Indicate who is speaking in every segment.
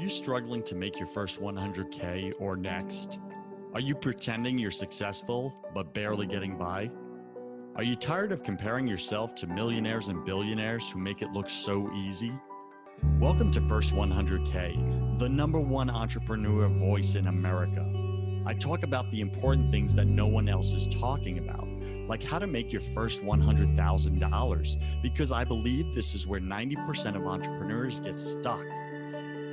Speaker 1: you struggling to make your first 100K or next? Are you pretending you're successful but barely getting by? Are you tired of comparing yourself to millionaires and billionaires who make it look so easy? Welcome to First 100K, the #1 entrepreneur voice in America. I talk about the important things that no one else is talking about, like how to make your first $100,000, because I believe this is where 90% of entrepreneurs get stuck.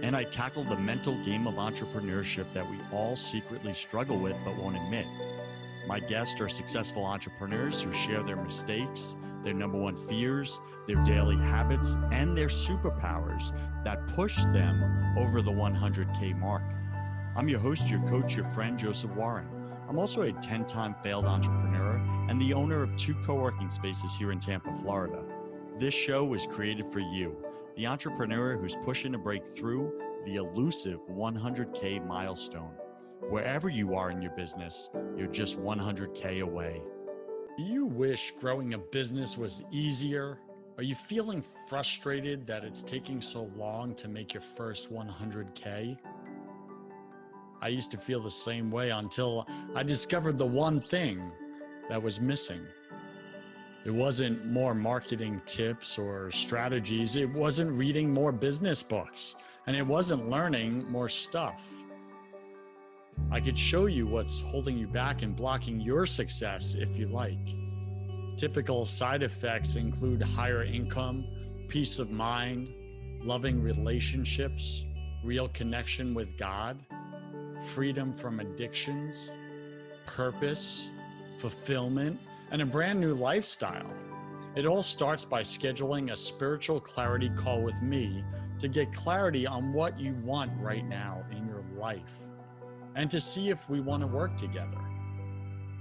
Speaker 1: And I tackle the mental game of entrepreneurship that we all secretly struggle with but won't admit. My guests are successful entrepreneurs who share their mistakes, their #1 fears, their daily habits, and their superpowers that push them over the 100K mark. I'm your host, your coach, your friend, Joseph Warren. I'm also a 10-time failed entrepreneur and the owner of 2 co-working spaces here in Tampa, Florida. This show was created for you, the entrepreneur who's pushing to break through the elusive 100K milestone. Wherever you are in your business, you're just 100K away. Do you wish growing a business was easier? Are you feeling frustrated that it's taking so long to make your first 100K? I used to feel the same way until I discovered the one thing that was missing. It wasn't more marketing tips or strategies. It wasn't reading more business books, and it wasn't learning more stuff. I could show you what's holding you back and blocking your success if you like. Typical side effects include higher income, peace of mind, loving relationships, real connection with God, freedom from addictions, purpose, fulfillment, and a brand new lifestyle. It all starts by scheduling a spiritual clarity call with me to get clarity on what you want right now in your life and to see if we want to work together.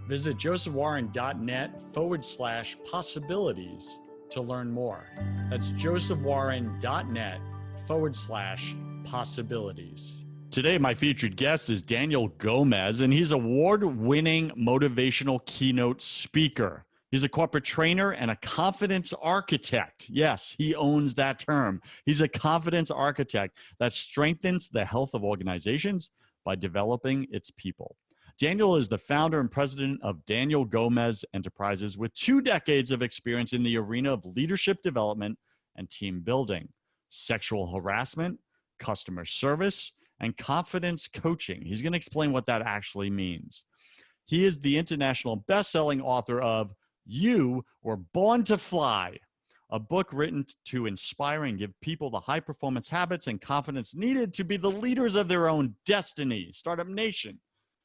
Speaker 1: Visit josephwarren.net/possibilities to learn more. That's josephwarren.net/possibilities. Today, my featured guest is Daniel Gomez, and he's an award-winning motivational keynote speaker. He's a corporate trainer and a confidence architect. Yes, he owns that term. He's a confidence architect that strengthens the health of organizations by developing its people. Daniel is the founder and president of Daniel Gomez Enterprises with 2 decades of experience in the arena of leadership development and team building, sexual harassment, customer service, and confidence coaching. He's going to explain what that actually means. He is the international best-selling author of You Were Born to Fly, a book written to inspire and give people the high-performance habits and confidence needed to be the leaders of their own destiny. Startup Nation,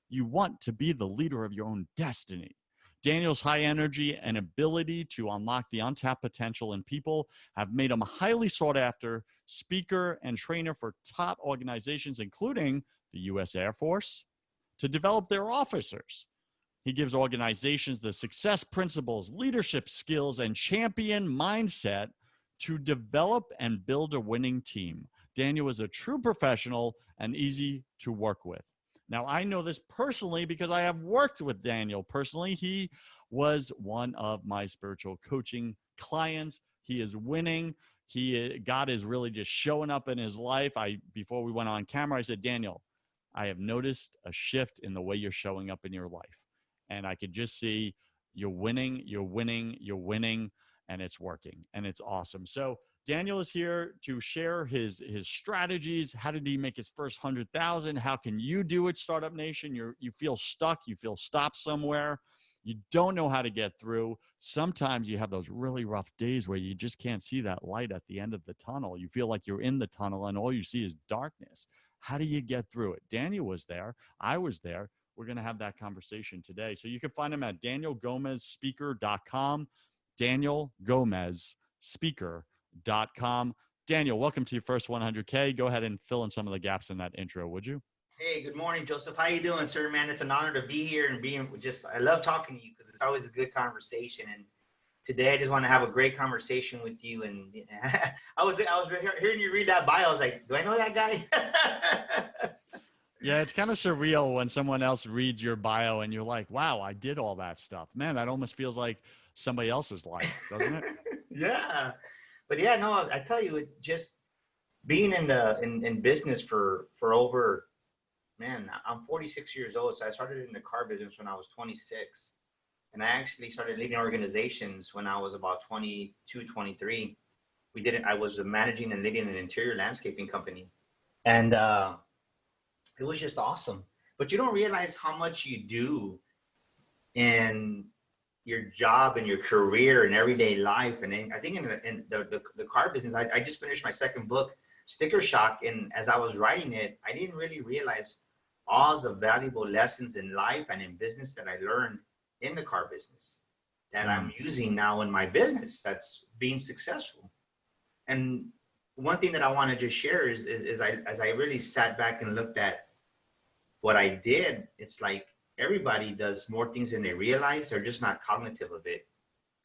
Speaker 1: you want to be the leader of your own destiny. Daniel's high energy and ability to unlock the untapped potential in people have made him a highly sought-after speaker and trainer for top organizations, including the U.S. Air Force, to develop their officers. He gives organizations the success principles, leadership skills, and champion mindset to develop and build a winning team. Daniel is a true professional and easy to work with. Now, I know this personally because I have worked with Daniel personally. He was one of my spiritual coaching clients. He is winning. God is really just showing up in his life. Before we went on camera, I said, Daniel, I have noticed a shift in the way you're showing up in your life. And I could just see you're winning, and it's working, and it's awesome. So Daniel is here to share his strategies. How did he make his first 100,000? How can you do it, Startup Nation? You feel stuck. You feel stopped somewhere. You don't know how to get through. Sometimes you have those really rough days where you just can't see that light at the end of the tunnel. You feel like you're in the tunnel and all you see is darkness. How do you get through it? Daniel was there. I was there. We're going to have that conversation today. So you can find him at danielgomezspeaker.com, danielgomezspeaker.com. Daniel, welcome to your first 100K. Go ahead and fill in some of the gaps in that intro, would you?
Speaker 2: Hey, good morning, Joseph. How you doing, sir? Man, it's an honor to be here and I love talking to you because it's always a good conversation. And today I just want to have a great conversation with you. And I was hearing you read that bio. I was like, do I know that guy?
Speaker 1: Yeah, it's kind of surreal when someone else reads your bio and you're like, wow, I did all that stuff. Man, that almost feels like somebody else's life, doesn't it?
Speaker 2: Yeah. But yeah, no, I tell you, being in business for over, man, I'm 46 years old. So I started in the car business when I was 26. And I actually started leading organizations when I was about 22, 23. I was managing and leading an interior landscaping company. And it was just awesome. But you don't realize how much you do in your job and your career and everyday life. And I think in the car business, I just finished my second book, Sticker Shock. And as I was writing it, I didn't really realize all the valuable lessons in life and in business that I learned in the car business that I'm using now in my business that's being successful. And one thing that I want to just share is as I really sat back and looked at what I did, it's like everybody does more things than they realize. They're just not cognitive of it.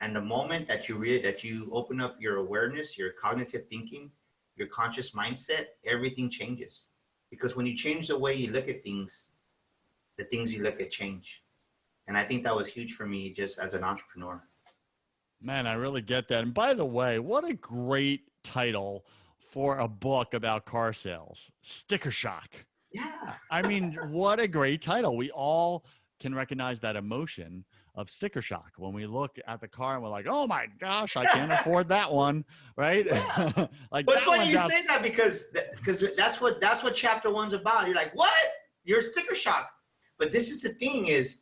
Speaker 2: And the moment that you open up your awareness, your cognitive thinking, your conscious mindset, everything changes. Because when you change the way you look at things, the things you look at change. And I think that was huge for me just as an entrepreneur.
Speaker 1: Man, I really get that. And by the way, what a great title for a book about car sales, Sticker Shock.
Speaker 2: Yeah.
Speaker 1: I mean, what a great title. We all can recognize that emotion of sticker shock when we look at the car and we're like, oh my gosh, I can't afford that one, right?
Speaker 2: Yeah.
Speaker 1: Like,
Speaker 2: But it's
Speaker 1: that
Speaker 2: funny
Speaker 1: one's
Speaker 2: you
Speaker 1: out.
Speaker 2: say that because that's what chapter one's about. You're like, what? You're sticker shock. But this is the thing is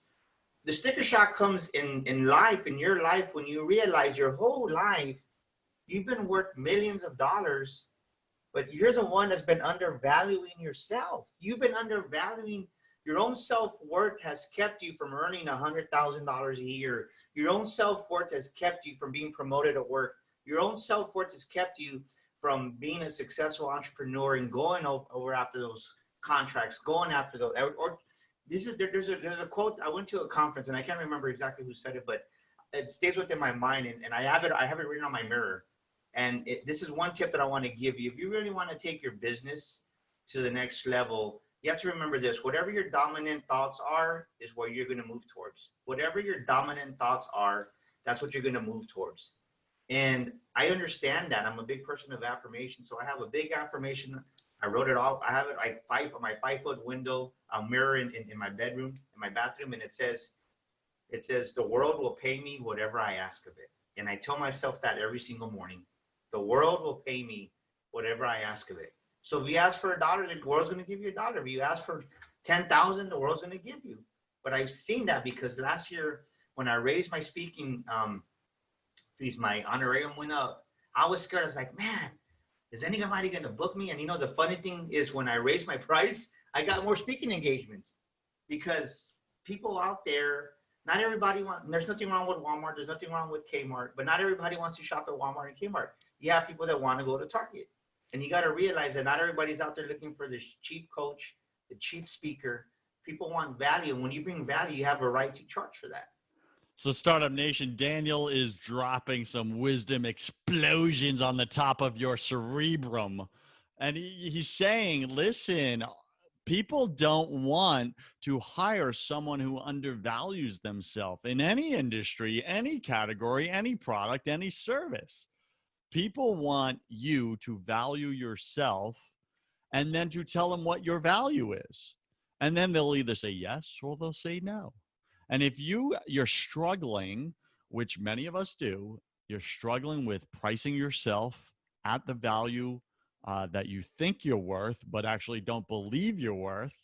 Speaker 2: the sticker shock comes in life, in your life, when you realize your whole life, you've been worth millions of dollars, but you're the one that's been undervaluing yourself. You've been undervaluing your own self-worth has kept you from earning $100,000 a year. Your own self-worth has kept you from being promoted at work. Your own self-worth has kept you from being a successful entrepreneur and going over after those contracts, going after those. Or there's a quote. I went to a conference and I can't remember exactly who said it, but it stays within my mind, and I have it written on my mirror. And this is one tip that I want to give you. If you really want to take your business to the next level, you have to remember this. Whatever your dominant thoughts are is where you're going to move towards. Whatever your dominant thoughts are, that's what you're going to move towards. And I understand that. I'm a big person of affirmation. So I have a big affirmation. I wrote it off. I have it like on my 5-foot window, a mirror in my bedroom, in my bathroom. And it says, the world will pay me whatever I ask of it. And I tell myself that every single morning. The world will pay me whatever I ask of it. So if you ask for $1, the world's going to give you $1. If you ask for 10,000, the world's going to give you. But I've seen that because last year when I raised my speaking fees, my honorarium went up. I was scared. I was like, man, is anybody going to book me? And you know, the funny thing is when I raised my price, I got more speaking engagements because people out there, not everybody wants, there's nothing wrong with Walmart. There's nothing wrong with Kmart, but not everybody wants to shop at Walmart and Kmart. You have people that want to go to Target. And you got to realize that not everybody's out there looking for the cheap coach, the cheap speaker. People want value. And when you bring value, you have a right to charge for that.
Speaker 1: So, Startup Nation, Daniel is dropping some wisdom explosions on the top of your cerebrum. And he's saying, listen, people don't want to hire someone who undervalues themselves in any industry, any category, any product, any service. People want you to value yourself and then to tell them what your value is. And then they'll either say yes or they'll say no. And if you're struggling, which many of us do, you're struggling with pricing yourself at the value that you think you're worth, but actually don't believe you're worth,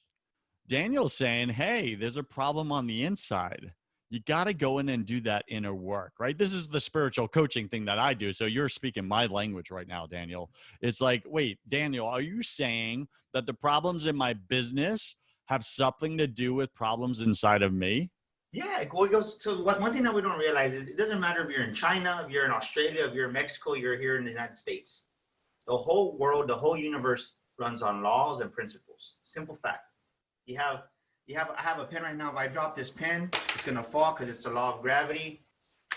Speaker 1: Daniel's saying, hey, there's a problem on the inside. You got to go in and do that inner work, right? This is the spiritual coaching thing that I do. So you're speaking my language right now, Daniel. It's like, wait, Daniel, are you saying that the problems in my business have something to do with problems inside of me?
Speaker 2: Yeah, well, it goes to one thing that we don't realize is it doesn't matter if you're in China, if you're in Australia, if you're in Mexico, you're here in the United States. The whole world, the whole universe runs on laws and principles. Simple fact. I have a pen right now. If I drop this pen, it's gonna fall because it's the law of gravity.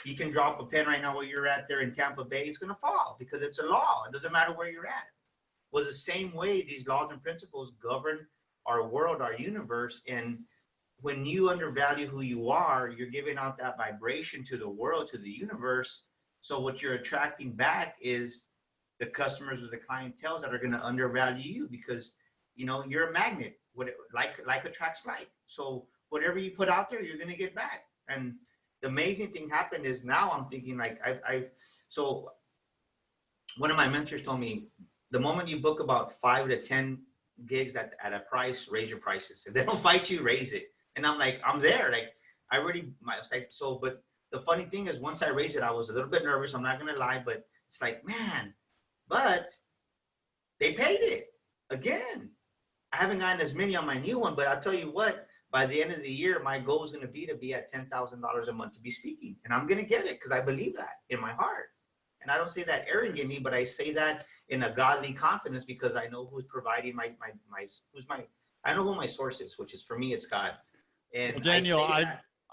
Speaker 2: You can drop a pen right now where you're at there in Tampa Bay, it's gonna fall because it's a law. It doesn't matter where you're at. Well, the same way these laws and principles govern our world, our universe, and when you undervalue who you are, you're giving out that vibration to the world, to the universe. So what you're attracting back is the customers or the clientels that are going to undervalue you because, you know, you're a magnet. What like attracts like. So whatever you put out there, you're going to get back. And the amazing thing happened is now I'm thinking like so one of my mentors told me the moment you book about 5 to 10 gigs at a price, raise your prices. If they don't fight you, raise it. And I'm like, I'm there. Like I was like, so, but the funny thing is once I raised it, I was a little bit nervous. I'm not going to lie, but it's like, man, but they paid it again. I haven't gotten as many on my new one, but I'll tell you what, by the end of the year, my goal is going to be at $10,000 a month to be speaking. And I'm going to get it because I believe that in my heart. And I don't say that arrogantly, but I say that in a godly confidence because I know who's providing I know who my source is, which is for me, it's God. And
Speaker 1: well, Daniel,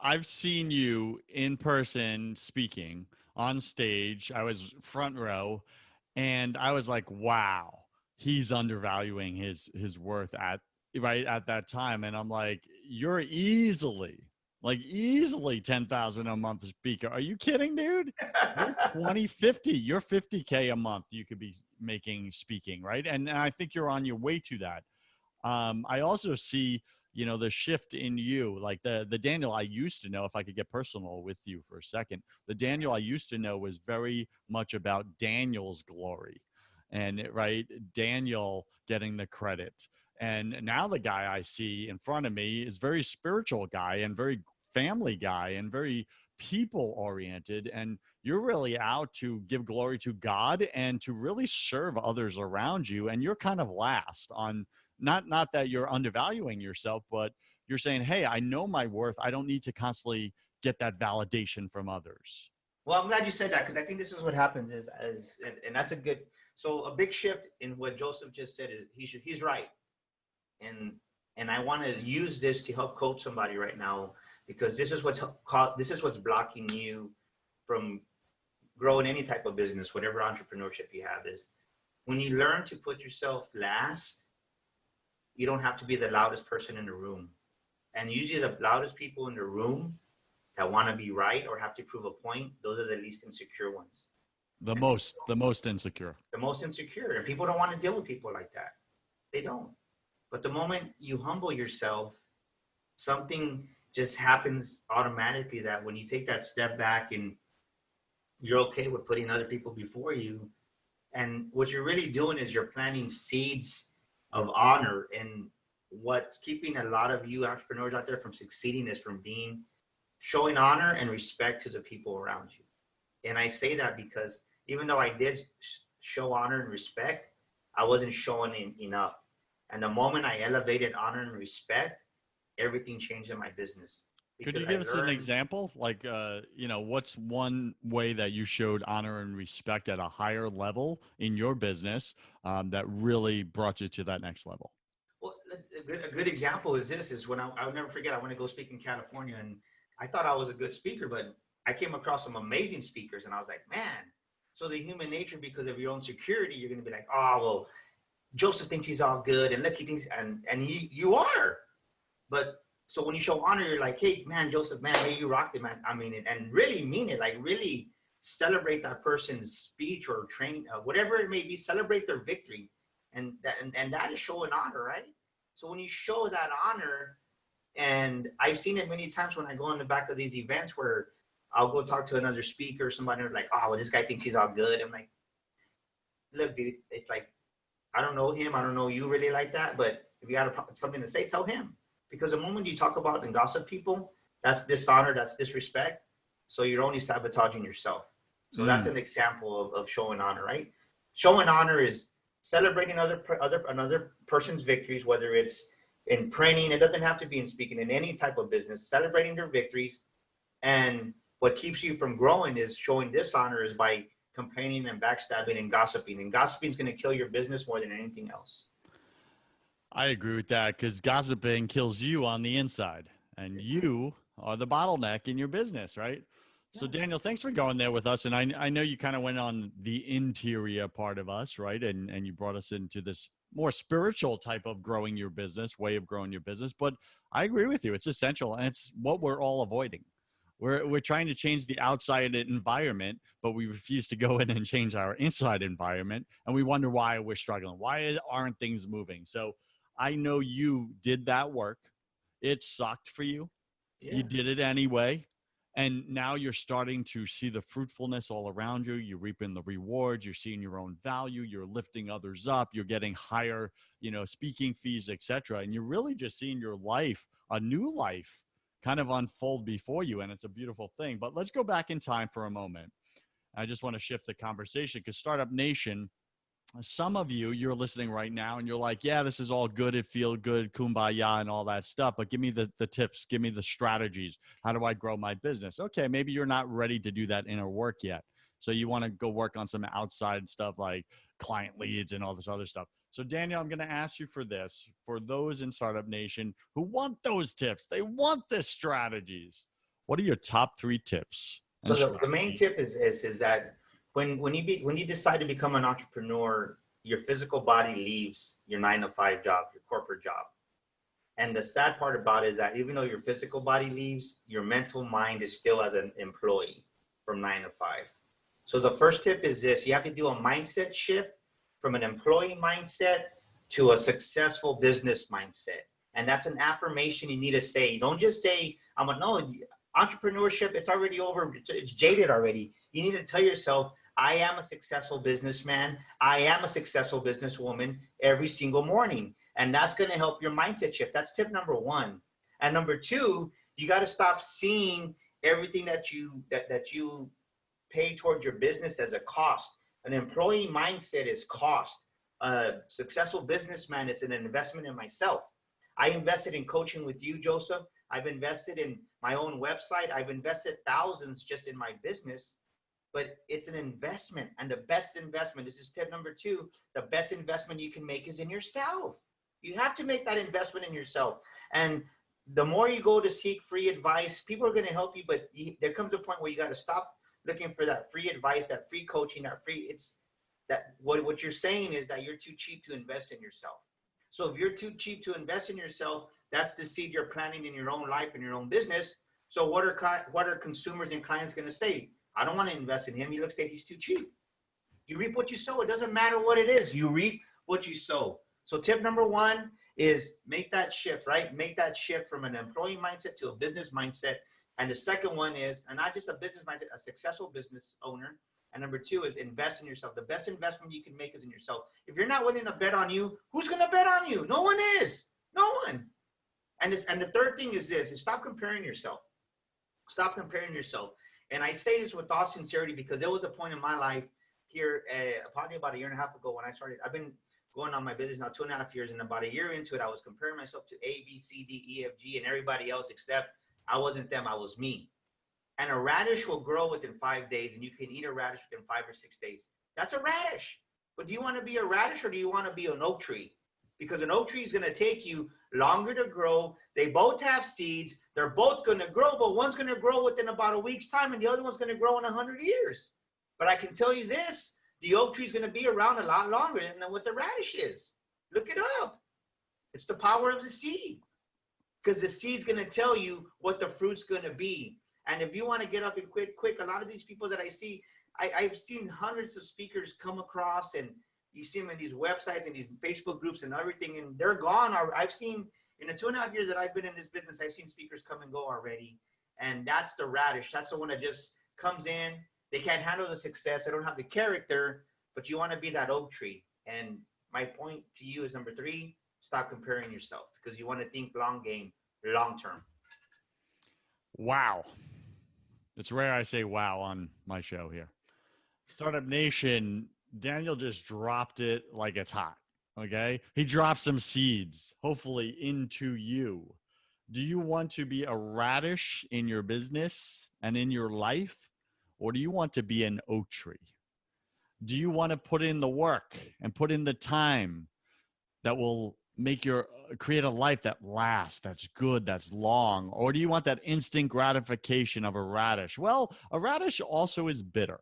Speaker 1: I've seen you in person speaking on stage. I was front row and I was like, wow, he's undervaluing his worth at that time. And I'm like, you're easily 10,000 a month speaker. Are you kidding, dude? You're 50. You're 50K a month you could be making speaking, right? And I think you're on your way to that. I also see, you know, the shift in you, like the Daniel I used to know, if I could get personal with you for a second, the Daniel I used to know was very much about Daniel's glory and right. Daniel getting the credit. And now the guy I see in front of me is very spiritual guy and very family guy and very people oriented. And you're really out to give glory to God and to really serve others around you. And you're kind of last on not that you're undervaluing yourself, but you're saying, hey, I know my worth. I don't need to constantly get that validation from others.
Speaker 2: Well, I'm glad you said that because I think this is what happens and that's a good, so a big shift in what Joseph just said is he's right. And I want to use this to help coach somebody right now because this is what's blocking you from growing any type of business, whatever entrepreneurship you have is when you learn to put yourself last, you don't have to be the loudest person in the room. And usually the loudest people in the room that want to be right or have to prove a point, those are the least insecure ones.
Speaker 1: The most insecure.
Speaker 2: The most insecure. And people don't want to deal with people like that. They don't. But the moment you humble yourself, something just happens automatically that when you take that step back and you're okay with putting other people before you, and what you're really doing is you're planting seeds of honor. And what's keeping a lot of you entrepreneurs out there from succeeding is from showing honor and respect to the people around you. And I say that because even though I did show honor and respect, I wasn't showing enough. And the moment I elevated honor and respect, everything changed in my business.
Speaker 1: Could you give us an example? Like, you know, what's one way that you showed honor and respect at a higher level in your business that really brought you to that next level?
Speaker 2: Well, a good example is when I'll never forget, I went to go speak in California and I thought I was a good speaker, but I came across some amazing speakers and I was like, man, so the human nature, because of your own security, you're going to be like, oh, well, Joseph thinks he's all good and look, he thinks, and you are. But so when you show honor, you're like, hey, man, Joseph, man, hey, you rocked it, man. I mean, and really mean it, like really celebrate that person's speech or training, whatever it may be, celebrate their victory. And that is showing honor, right? So when you show that honor, and I've seen it many times when I go in the back of these events where I'll go talk to another speaker, somebody like, oh, well, this guy thinks he's all good. I'm like, look, dude, it's like, I don't know him. I don't know you really like that. But if you got something to say, tell him. Because the moment you talk about and gossip people, that's dishonor, that's disrespect. So you're only sabotaging yourself. So that's an example of showing honor, right? Showing honor is celebrating another person's victories, whether it's in printing, it doesn't have to be in speaking, in any type of business, celebrating their victories. And what keeps you from growing is showing dishonor is by complaining and backstabbing and gossiping. And gossiping is going to kill your business more than anything else.
Speaker 1: I agree with that because gossiping kills you on the inside and you are the bottleneck in your business, right? So Daniel, thanks for going there with us. And I know you kind of went on the interior part of us, right? And you brought us into this more spiritual type of growing your business, way of growing your business. But I agree with you. It's essential. And it's what we're all avoiding. We're trying to change the outside environment, but we refuse to go in and change our inside environment. And we wonder why we're struggling. Why aren't things moving? So I know you did that work. It sucked for you. You
Speaker 2: Yeah.
Speaker 1: did it anyway. And now you're starting to see the fruitfulness all around you. You're reaping the rewards. You're seeing your own value. You're lifting others up. You're getting higher, speaking fees, etc. And you're really just seeing your life, a new life, kind of unfold before you. And it's a beautiful thing. But let's go back in time for a moment. I just want to shift the conversation because Startup Nation, some of you're listening right now and you're like, yeah, this is all good. It feel good, kumbaya and all that stuff. But give me the tips. Give me the strategies. How do I grow my business? Okay, maybe you're not ready to do that inner work yet. So you want to go work on some outside stuff like client leads and all this other stuff. So Daniel, I'm going to ask you for this, for those in Startup Nation who want those tips. They want this strategies. What are your top 3 tips?
Speaker 2: So the main tip is that when you decide to become an entrepreneur, your physical body leaves your 9-to-5 job, your corporate job. And the sad part about it is that even though your physical body leaves, your mental mind is still as an employee from 9 to 5. So the first tip is this: you have to do a mindset shift from an employee mindset to a successful business mindset. And that's an affirmation you need to say. Don't just say, entrepreneurship, it's already over. It's jaded already. You need to tell yourself, I am a successful businessman. I am a successful businesswoman every single morning. And that's going to help your mindset shift. That's tip number 1. And number 2, you got to stop seeing everything that you pay towards your business as a cost. An employee mindset is cost. A successful businessman, it's an investment in myself. I invested in coaching with you, Joseph. I've invested in my own website. I've invested thousands just in my business, but it's an investment. And the best investment, this is tip number 2, the best investment you can make is in yourself. You have to make that investment in yourself. And the more you go to seek free advice, people are going to help you, but there comes a point where you got to stop looking for that free advice, that free coaching, what you're saying is that you're too cheap to invest in yourself. So if you're too cheap to invest in yourself, that's the seed you're planting in your own life and your own business. So what are consumers and clients going to say? I don't want to invest in him. He looks like he's too cheap. You reap what you sow. It doesn't matter what it is. You reap what you sow. So tip number 1 is make that shift, right? Make that shift from an employee mindset to a business mindset. And the second one is, and not just a business mindset, a successful business owner. And number 2 is invest in yourself. The best investment you can make is in yourself. If you're not willing to bet on you, who's going to bet on you? No one is. No one. And the third thing is this, is stop comparing yourself. Stop comparing yourself. And I say this with all sincerity because there was a point in my life here, probably about 1.5 years ago when I started. I've been going on my business now 2.5 years, and about 1 year into it, I was comparing myself to A, B, C, D, E, F, G, and everybody else except I wasn't them, I was me. And a radish will grow within 5 days, and you can eat a radish within 5 or 6 days. That's a radish. But do you want to be a radish or do you want to be an oak tree? Because an oak tree is going to take you longer to grow. They both have seeds. They're both going to grow, but one's going to grow within about a week's time, and the other one's going to grow in 100 years. But I can tell you this, the oak tree is going to be around a lot longer than what the radish is. Look it up. It's the power of the seed. Because the seed's going to tell you what the fruit's going to be. And if you want to get up and quit quick, a lot of these people that I see, I've seen hundreds of speakers come across, and you see them in these websites and these Facebook groups and everything, and they're gone. I've seen, in the 2.5 years that I've been in this business, I've seen speakers come and go already. And that's the radish. That's the one that just comes in. They can't handle the success. They don't have the character, but you want to be that oak tree. And my point to you is number 3, stop comparing yourself, because you want to think long game, long term.
Speaker 1: Wow. It's rare I say wow on my show here. Startup Nation, Daniel just dropped it like it's hot. Okay. He dropped some seeds, hopefully into you. Do you want to be a radish in your business and in your life, or do you want to be an oak tree? Do you want to put in the work and put in the time that will create a life that lasts, that's good, that's long? Or do you want that instant gratification of a radish? Well, a radish also is bitter.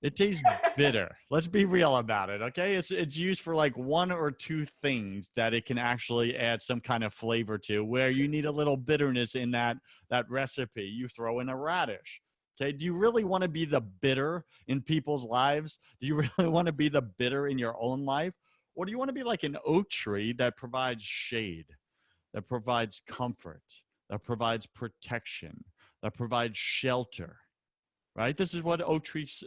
Speaker 1: It tastes bitter. Let's be real about it, okay? It's used for like one or two things that it can actually add some kind of flavor to, where you need a little bitterness in that recipe. You throw in a radish. Okay, do you really want to be the bitter in people's lives? Do you really want to be the bitter in your own life? Or do you want to be like an oak tree that provides shade, that provides comfort, that provides protection, that provides shelter? Right? This is what oak trees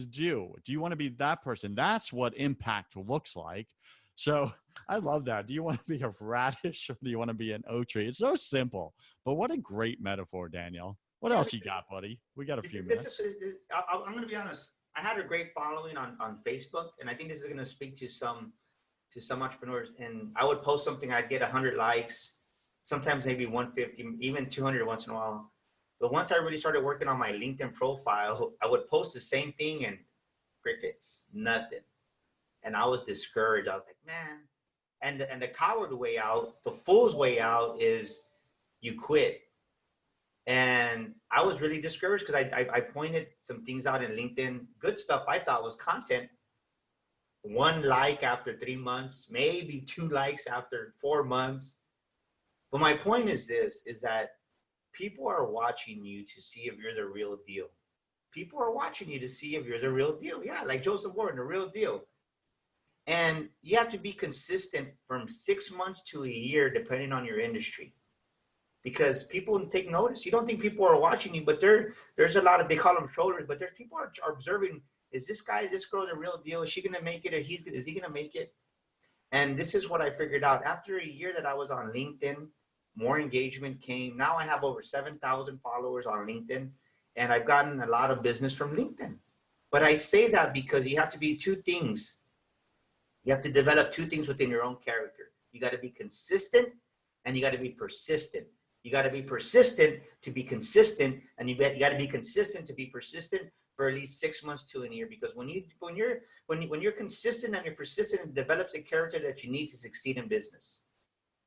Speaker 1: do. Do you want to be that person? That's what impact looks like. So I love that. Do you want to be a radish or do you want to be an oak tree? It's so simple, but what a great metaphor, Daniel. What
Speaker 2: Yeah,
Speaker 1: else you got, buddy? We got a few
Speaker 2: this
Speaker 1: minutes.
Speaker 2: I'm going to be honest. I had a great following on Facebook, and I think this is going to speak to some entrepreneurs. And I would post something, I'd get 100 likes, sometimes maybe 150, even 200 once in a while. But once I really started working on my LinkedIn profile, I would post the same thing and crickets, nothing. And I was discouraged. I was like, man. And the coward way out, the fool's way out is you quit. And I was really discouraged because I pointed some things out in LinkedIn, good stuff I thought was content. 1 like after 3 months, maybe 2 likes after 4 months. But my point is this, is that people are watching you to see if you're the real deal. People are watching you to see if you're the real deal. Yeah, like Joseph Warren, the real deal. And you have to be consistent from 6 months to a year, depending on your industry. Because people take notice. You don't think people are watching you, but there's a lot of, they call them shoulders, but there's people are observing, is this guy, this girl the real deal? Is she going to make it? Or is he going to make it? And this is what I figured out. After a year that I was on LinkedIn, more engagement came. Now I have over 7,000 followers on LinkedIn, and I've gotten a lot of business from LinkedIn. But I say that because you have to be two things. You have to develop two things within your own character. You got to be consistent and you got to be persistent. You got to be persistent to be consistent, and you got to be consistent to be persistent for at least 6 months to a year. Because when you're consistent and you're persistent, it develops a character that you need to succeed in business.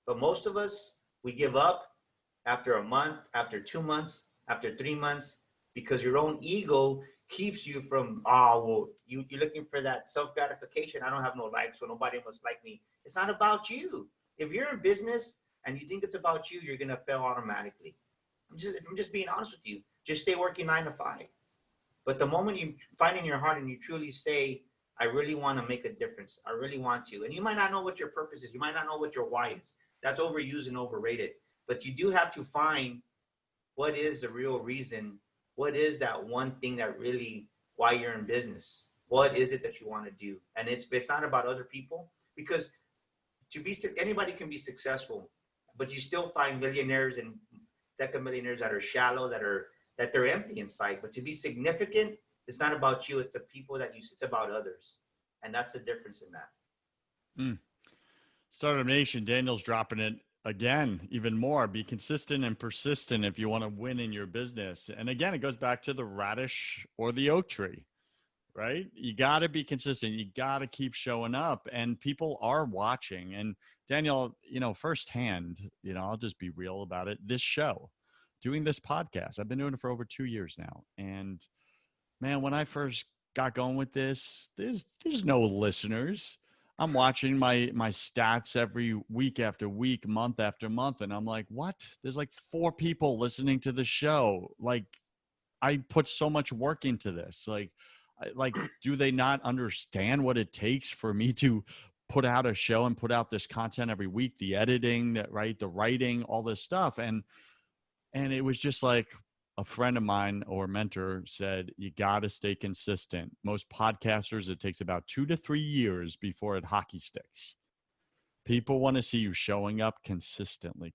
Speaker 2: But most of us, we give up after a month, after 2 months, after 3 months, because your own ego keeps you from, you're looking for that self-gratification. I don't have no likes, so nobody must like me. It's not about you. If you're in business and you think it's about you, you're going to fail automatically. I'm just being honest with you. Just stay working 9 to 5. But the moment you find in your heart and you truly say, I really want to make a difference. I really want to. And you might not know what your purpose is. You might not know what your why is. That's overused and overrated. But you do have to find what is the real reason. What is that one thing that really, why you're in business? What is it that you want to do? And it's not about other people, because anybody can be successful, but you still find millionaires and decamillionaires that are shallow, that they're empty inside. But to be significant, it's not about you. It's the people it's about others. And that's the difference in that.
Speaker 1: Startup Nation, Daniel's dropping it again, even more. Be consistent and persistent if you want to win in your business. And again, it goes back to the radish or the oak tree, right? You got to be consistent. You got to keep showing up, and people are watching. And Daniel, firsthand, I'll just be real about it. This show, doing this podcast, I've been doing it for over 2 years now. And man, when I first got going with this, there's no listeners. I'm watching my stats every week after week, month after month, and I'm like, what? There's like 4 people listening to the show. Like, I put so much work into this. Like, do they not understand what it takes for me to put out a show and put out this content every week? The editing, the writing, all this stuff, and it was just like, a friend of mine or mentor said, you got to stay consistent. Most podcasters, it takes about 2 to 3 years before it hockey sticks. People want to see you showing up consistently.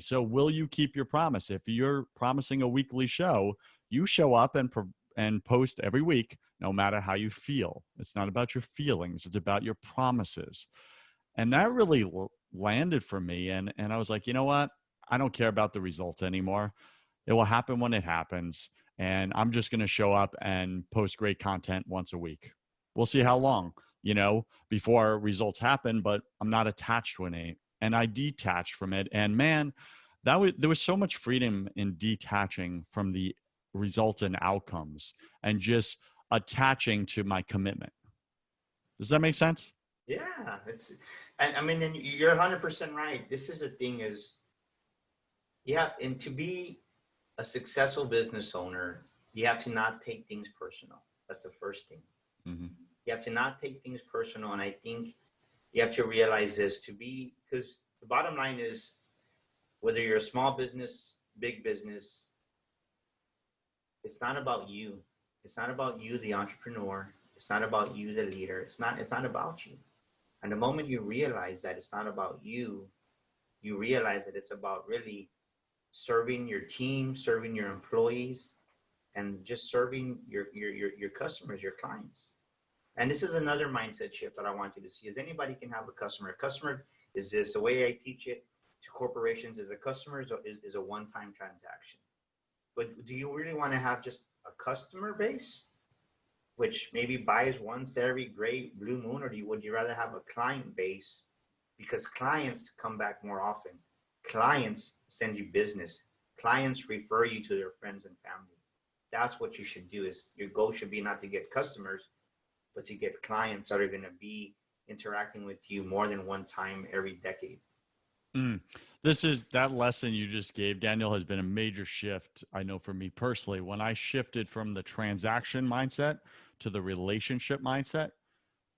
Speaker 1: So will you keep your promise? If you're promising a weekly show, you show up and post every week, no matter how you feel. It's not about your feelings. It's about your promises. And that really landed for me. And I was like, you know what? I don't care about the results anymore. It will happen when it happens. And I'm just going to show up and post great content once a week. We'll see how long, before results happen, but I'm not attached to it. And I detached from it. And man, there was so much freedom in detaching from the results and outcomes and just attaching to my commitment. Does that make sense?
Speaker 2: Yeah, I mean, and you're 100% right. This is the thing is, yeah, and to be a successful business owner, you have to not take things personal. That's the first thing.
Speaker 1: Mm-hmm.
Speaker 2: You have to not take things personal. And I think you have to realize this because the bottom line is whether you're a small business, big business, it's not about you. It's not about you, the entrepreneur. It's not about you, the leader. It's not about you. And the moment you realize that it's not about you, you realize that it's about really serving your team, serving your employees, and just serving your customers, your clients. And this is another mindset shift that I want you to see is anybody can have a customer. A customer is this, the way I teach it to corporations is a customer is a one-time transaction. But do you really want to have just a customer base, which maybe buys once every great blue moon, or would you rather have a client base? Because clients come back more often. Clients send you business. Clients refer you to their friends and family. That's what you should do. Is your goal should be not to get customers, but to get clients that are going to be interacting with you more than one time every decade.
Speaker 1: That lesson you just gave, Daniel, has been a major shift. I know for me personally, when I shifted from the transaction mindset to the relationship mindset,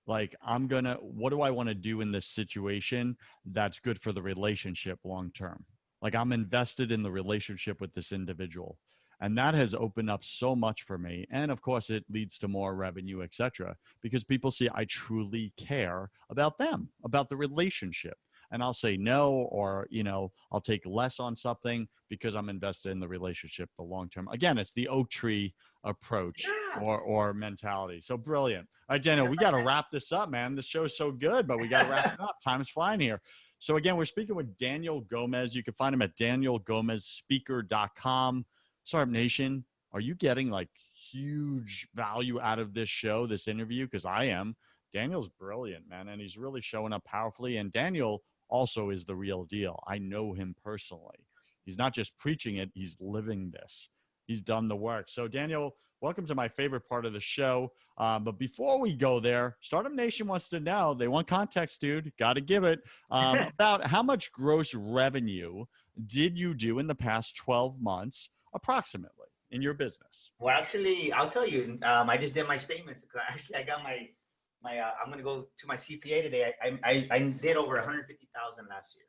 Speaker 1: like what do I want to do in this situation that's good for the relationship long term? Like I'm invested in the relationship with this individual. And that has opened up so much for me. And of course, it leads to more revenue, et cetera, because people see I truly care about them, about the relationship. And I'll say no, or, I'll take less on something because I'm invested in the relationship, the long term. Again, it's the oak tree approach or mentality. So brilliant. All right, Daniel, we got to wrap this up, man. This show is so good, but we got to wrap it up. Time's flying here. So again, we're speaking with Daniel Gomez. You can find him at danielgomezspeaker.com. Startup Nation, are you getting like huge value out of this show, this interview? Because I am. Daniel's brilliant, man, and he's really showing up powerfully. And Daniel also is the real deal. I know him personally. He's not just preaching it, he's living this. He's done the work. So Daniel, welcome to my favorite part of the show. But before we go there, Startup Nation wants to know, they want context, dude. Got to give it. About how much gross revenue did you do in the past 12 months approximately in your business?
Speaker 2: Well, actually, I'll tell you, I just did my statements. Actually, I got my I'm going to go to my CPA today. I did over 150,000 last year.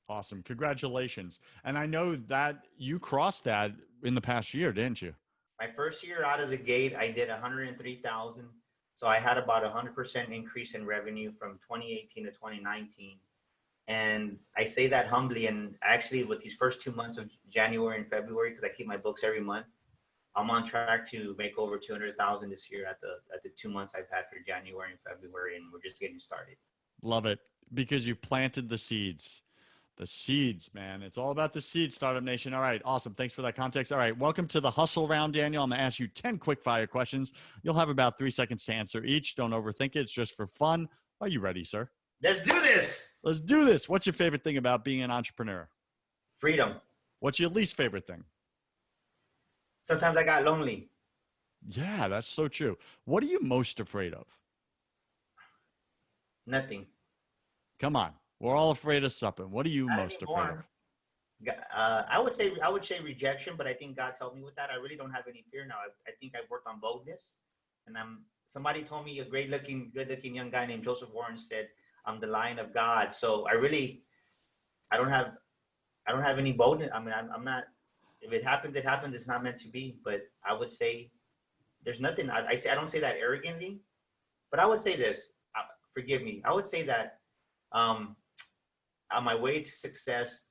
Speaker 1: Awesome. Congratulations. And I know that you crossed that in the past year, didn't you?
Speaker 2: My first year out of the gate, I did 103,000. So I had about 100% increase in revenue from 2018 to 2019. And I say that humbly. And actually, with these first 2 months of January and February, because I keep my books every month, I'm on track to make over 200,000 this year at the 2 months I've had for January and February, and we're just getting started.
Speaker 1: Love it, because you've planted the seeds. The seeds, man. It's all about the seeds, Startup Nation. All right, awesome. Thanks for that context. All right, welcome to the hustle round, Daniel. I'm going to ask you 10 quick fire questions. You'll have about 3 seconds to answer each. Don't overthink it. It's just for fun. Are you ready, sir?
Speaker 2: Let's do this.
Speaker 1: Let's do this. What's your favorite thing about being an entrepreneur?
Speaker 2: Freedom.
Speaker 1: What's your least favorite thing?
Speaker 2: Sometimes I got lonely.
Speaker 1: Yeah, that's so true. What are you most afraid of?
Speaker 2: Nothing.
Speaker 1: Come on. We're all afraid of something. What are you most afraid of?
Speaker 2: I would say rejection, but I think God's helped me with that. I really don't have any fear now. I think I've worked on boldness, and somebody told me, a good looking young guy named Joseph Warren said, I'm the Lion of God. So I don't have any boldness. I mean, I'm not. If it happens, it happens. It's not meant to be. But I would say there's nothing. I don't say that arrogantly, but I would say this. Forgive me. I would say that on my way to success,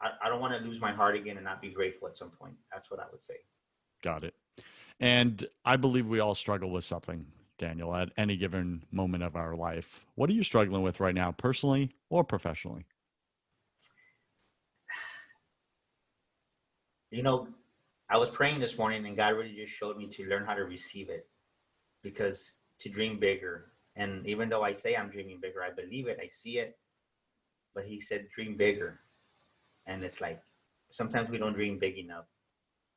Speaker 2: I don't want to lose my heart again and not be grateful at some point. That's what I would say.
Speaker 1: Got it. And I believe we all struggle with something, Daniel, at any given moment of our life. What are you struggling with right now, personally or professionally?
Speaker 2: I was praying this morning and God really just showed me to learn how to receive it, because to dream bigger. And even though I say I'm dreaming bigger, I believe it, I see it, but he said, dream bigger. And it's like, sometimes we don't dream big enough.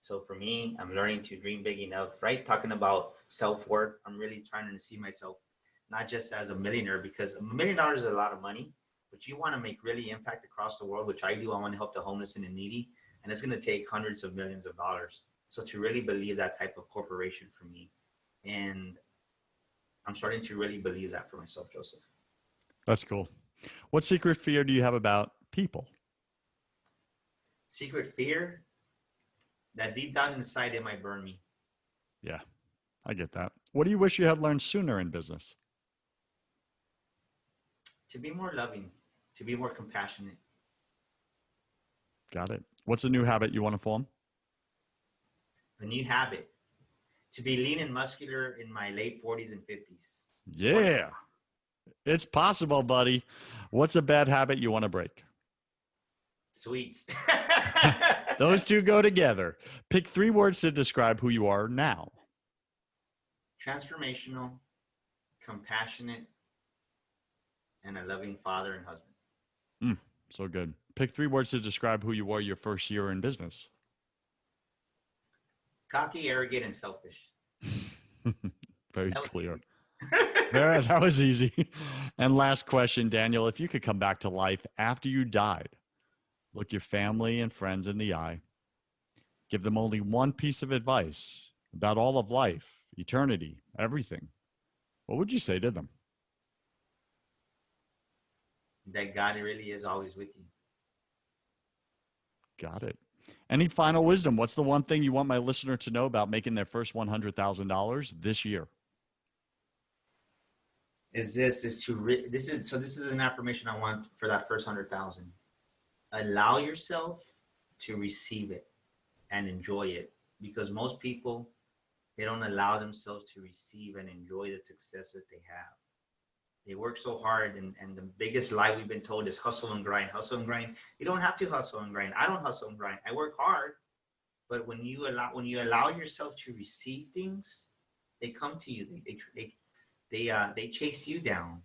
Speaker 2: So for me, I'm learning to dream big enough, right? Talking about self-worth, I'm really trying to see myself not just as a millionaire, because $1 million is a lot of money, but you want to make really impact across the world, which I do. I want to help the homeless and the needy, and it's going to take hundreds of millions of dollars. So to really believe that type of corporation for me, and I'm starting to really believe that for myself, Joseph.
Speaker 1: That's cool. What secret fear do you have about people?
Speaker 2: Secret fear that deep down inside it might burn me.
Speaker 1: Yeah, I get that. What do you wish you had learned sooner in business?
Speaker 2: To be more loving, to be more compassionate.
Speaker 1: Got it. What's a new habit you want to form?
Speaker 2: A new habit, to be lean and muscular in my late 40s and 50s.
Speaker 1: Yeah, it's possible, buddy. What's a bad habit you want to break?
Speaker 2: Sweets.
Speaker 1: Those two go together. Pick 3 words to describe who you are now.
Speaker 2: Transformational, compassionate, and a loving father and husband.
Speaker 1: So good. Pick 3 words to describe who you were your first year in business.
Speaker 2: Cocky, arrogant, and selfish.
Speaker 1: Very clear. That was easy. And last question, Daniel, if you could come back to life after you died, look your family and friends in the eye, give them only one piece of advice about all of life, eternity, everything, what would you say to them?
Speaker 2: That God really is always with you.
Speaker 1: Got it. Any final wisdom? What's the one thing you want my listener to know about making their first $100,000 this year?
Speaker 2: This is an affirmation I want for that first 100,000. Allow yourself to receive it and enjoy it, because most people, they don't allow themselves to receive and enjoy the success that they have. They work so hard, and the biggest lie we've been told is hustle and grind, hustle and grind. You don't have to hustle and grind. I don't hustle and grind. I work hard, but when you allow yourself to receive things, they come to you. They chase you down.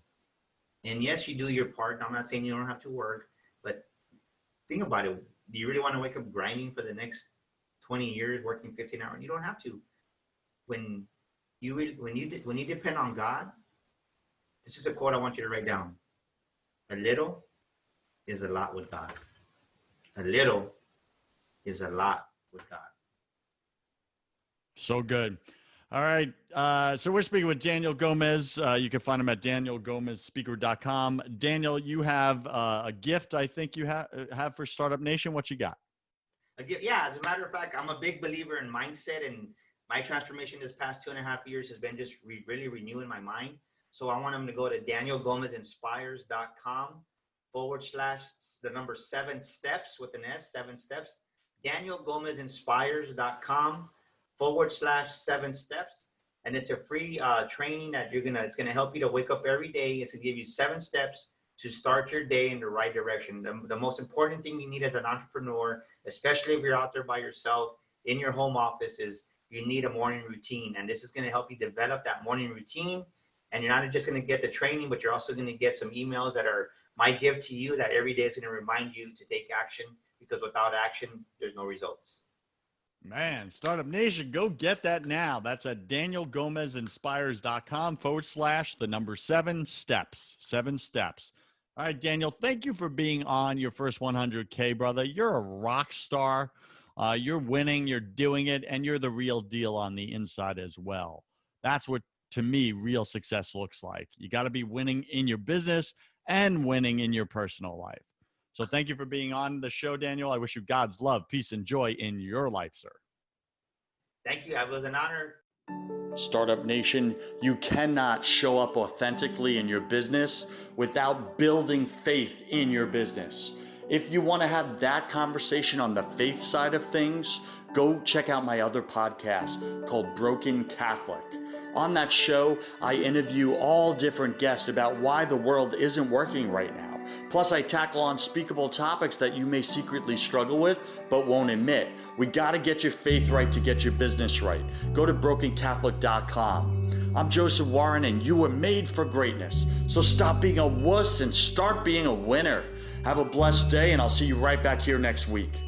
Speaker 2: And yes, you do your part. I'm not saying you don't have to work, but think about it. Do you really want to wake up grinding for the next 20 years, working 15 hours? You don't have to. When you depend on God, this is a quote I want you to write down. A little is a lot with God. A little is a lot with God.
Speaker 1: So good. All right. So we're speaking with Daniel Gomez. You can find him at danielgomezspeaker.com. Daniel, you have a gift I think you have for Startup Nation. What you got?
Speaker 2: Yeah, as a matter of fact, I'm a big believer in mindset, and my transformation this past 2.5 years has been just really renewing my mind. So I want them to go to danielgomezinspires.com/7 steps with an S, 7 steps. danielgomezinspires.com/7 steps. And it's a free training that it's gonna help you to wake up every day. It's gonna give you 7 steps to start your day in the right direction. The most important thing you need as an entrepreneur, especially if you're out there by yourself in your home office, is you need a morning routine. And this is gonna help you develop that morning routine. And you're not just going to get the training, but you're also going to get some emails that are my gift to you that every day is going to remind you to take action, because without action, there's no results.
Speaker 1: Man, Startup Nation, go get that now. That's at danielgomezinspires.com/7 steps. 7 steps. All right, Daniel, thank you for being on your first 100K, brother. You're a rock star. You're winning, you're doing it, and you're the real deal on the inside as well. That's what, to me, real success looks like. You got to be winning in your business and winning in your personal life. So thank you for being on the show, Daniel. I wish you God's love, peace, and joy in your life, sir.
Speaker 2: Thank you. It was an honor.
Speaker 1: Startup Nation, you cannot show up authentically in your business without building faith in your business. If you want to have that conversation on the faith side of things, go check out my other podcast called Broken Catholic. On that show, I interview all different guests about why the world isn't working right now. Plus, I tackle unspeakable topics that you may secretly struggle with, but won't admit. We gotta get your faith right to get your business right. Go to brokencatholic.com. I'm Joseph Warren, and you were made for greatness. So stop being a wuss and start being a winner. Have a blessed day, and I'll see you right back here next week.